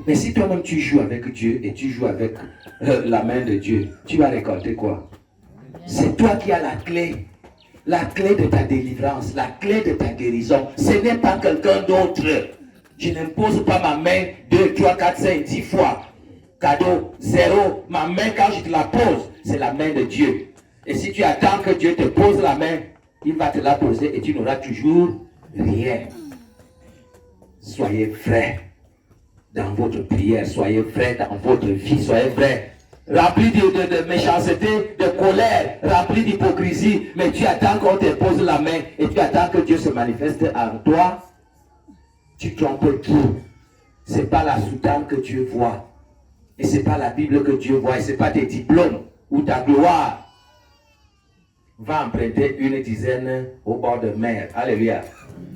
Mais si toi-même tu joues avec Dieu et tu joues avec la main de Dieu, tu vas récolter quoi? C'est toi qui as la clé de ta délivrance, la clé de ta guérison. Ce n'est pas quelqu'un d'autre. Je n'impose pas ma main 2, 3, 4, 5, 10 fois. Cadeau, 0. Ma main, quand je te la pose, c'est la main de Dieu. Et si tu attends que Dieu te pose la main, il va te la poser et tu n'auras toujours rien. Soyez vrais dans votre prière, soyez vrais dans votre vie, soyez vrais. Rempli de méchanceté, de colère, rempli d'hypocrisie, mais tu attends qu'on te pose la main et tu attends que Dieu se manifeste en toi. Tu trompes qui? C'est pas la soutane que Dieu voit. Et c'est pas la Bible que Dieu voit. Et c'est pas tes diplômes ou ta gloire. Va emprunter une dizaine au bord de mer. Alléluia.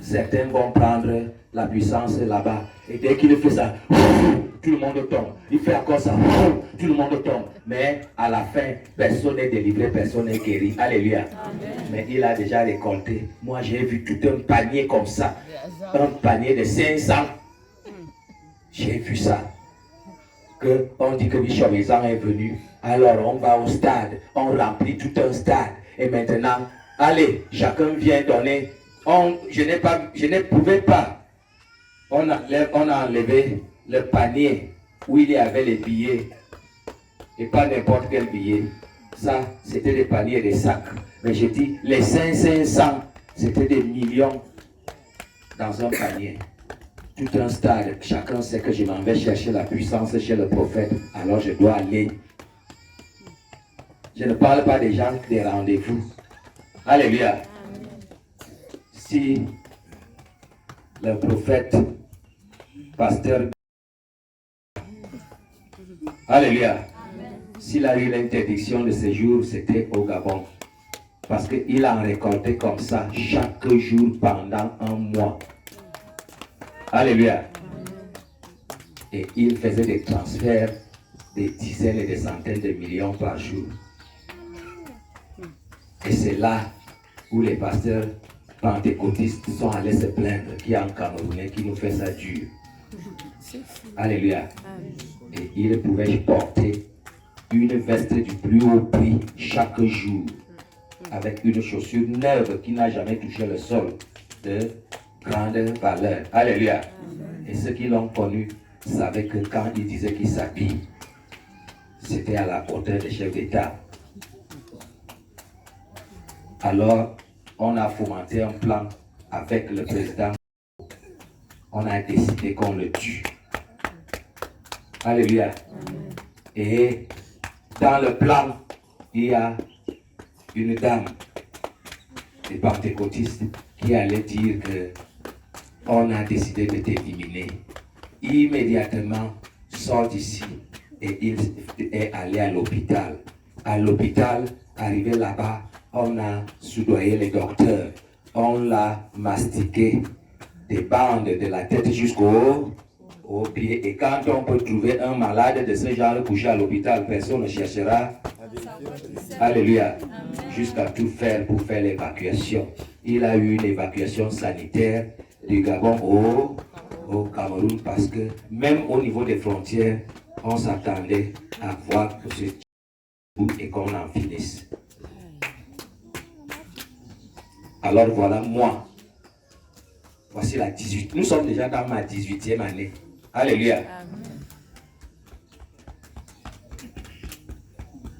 Certains vont prendre la puissance là-bas. Et dès qu'il fait ça, tout le monde tombe. Il fait encore ça, tout le monde tombe. Mais à la fin, personne n'est délivré, personne n'est guéri. Alléluia. Amen. Mais il a déjà récolté. Moi, j'ai vu tout un panier comme ça. Un panier de 500. J'ai vu ça. Que on dit que Bishop Ezan est venu. Alors on va au stade. On remplit tout un stade. Et maintenant, allez, chacun vient donner. Je ne pouvais pas. On a enlevé le panier où il y avait les billets. Et pas n'importe quel billet. Ça, c'était des paniers, des sacs. Mais je dis, les 500, c'était des millions dans un panier. Tout un stade. Chacun sait que je m'en vais chercher la puissance chez le prophète. Alors je dois aller. Je ne parle pas des gens des rendez-vous. Alléluia. Si le prophète, pasteur, alléluia, s'il a eu l'interdiction de séjour, c'était au Gabon. Parce qu'il a récolté comme ça chaque jour pendant un mois. Alléluia. Et il faisait des transferts des dizaines et des centaines de millions par jour. Et c'est là où les pasteurs pentecôtistes sont allés se plaindre qu'il y a un Camerounais qui nous fait ça dur. Alléluia. Et il pouvait porter une veste du plus haut prix chaque jour avec une chaussure neuve qui n'a jamais touché le sol de grande valeur. Alléluia. Et ceux qui l'ont connu savaient que quand il disait qu'il s'habille, c'était à la hauteur des chefs d'État. Alors, on a fomenté un plan avec le président. On a décidé qu'on le tue. Alléluia. Et dans le plan, il y a une dame des pentecôtistes qui allait dire que on a décidé de t'éliminer. Immédiatement, sort d'ici et il est allé à l'hôpital. À l'hôpital, arrivé là-bas, on a soudoyé les docteurs. On l'a mastiqué des bandes de la tête jusqu'au pied. Et quand on peut trouver un malade de ce genre couché à l'hôpital, personne ne cherchera. Alléluia. Jusqu'à tout faire pour faire l'évacuation. Il a eu une évacuation sanitaire du Gabon au Cameroun parce que même au niveau des frontières, on s'attendait à voir que ce et qu'on en finisse. Alors voilà, moi, voici la 18. Nous sommes déjà dans ma 18e année. Alléluia.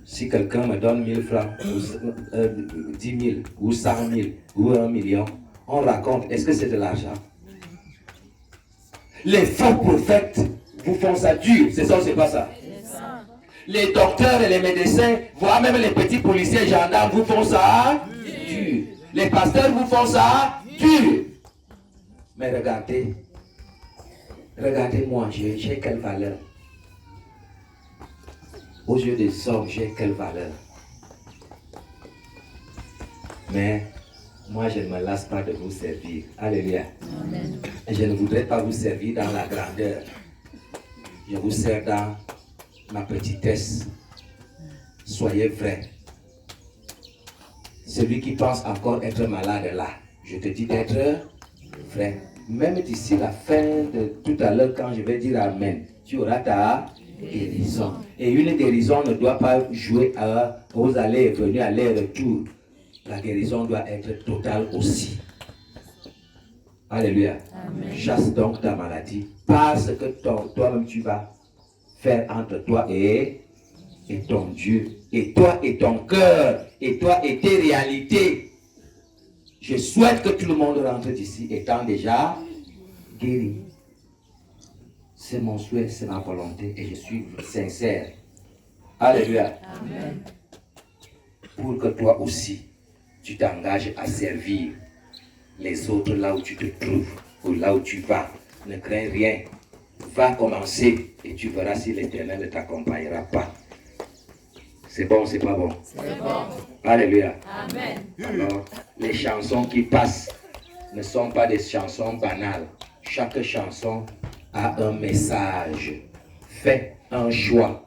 Si quelqu'un me donne 1000 francs, ou 10 000, ou 100 000, ou 1 million, on raconte, est-ce que c'est de l'argent? Les faux prophètes vous font ça dur, c'est ça ou c'est pas ça? Les docteurs et les médecins, voire même les petits policiers et gendarmes vous font ça dur. Les pasteurs vous font ça dur. Mais regardez-moi, j'ai quelle valeur? Aux yeux des hommes, j'ai quelle valeur? Mais moi, je ne me lasse pas de vous servir. Alléluia. Amen. Et je ne voudrais pas vous servir dans la grandeur. Je vous sers dans ma petitesse. Soyez vrais. Celui qui pense encore être malade là, je te dis d'être vrai. même d'ici la fin de tout à l'heure, quand je vais dire Amen, tu auras ta guérison. Et une guérison ne doit pas jouer aux allers et venus, aller-retour. La guérison doit être totale aussi. Alléluia. Amen. Chasse donc ta maladie parce que toi-même tu vas faire entre toi et ton Dieu, et toi et ton cœur, et toi et tes réalités. Je souhaite que tout le monde rentre d'ici étant déjà guéri. C'est mon souhait, c'est ma volonté et je suis sincère. Alléluia. Amen. Pour que toi aussi, tu t'engages à servir les autres là où tu te trouves ou là où tu vas. Ne crains rien. Va commencer et tu verras si l'Éternel ne t'accompagnera pas. C'est bon, c'est pas bon? C'est bon. Alléluia. Amen. Alors, les chansons qui passent ne sont pas des chansons banales. Chaque chanson a un message. Fais un choix.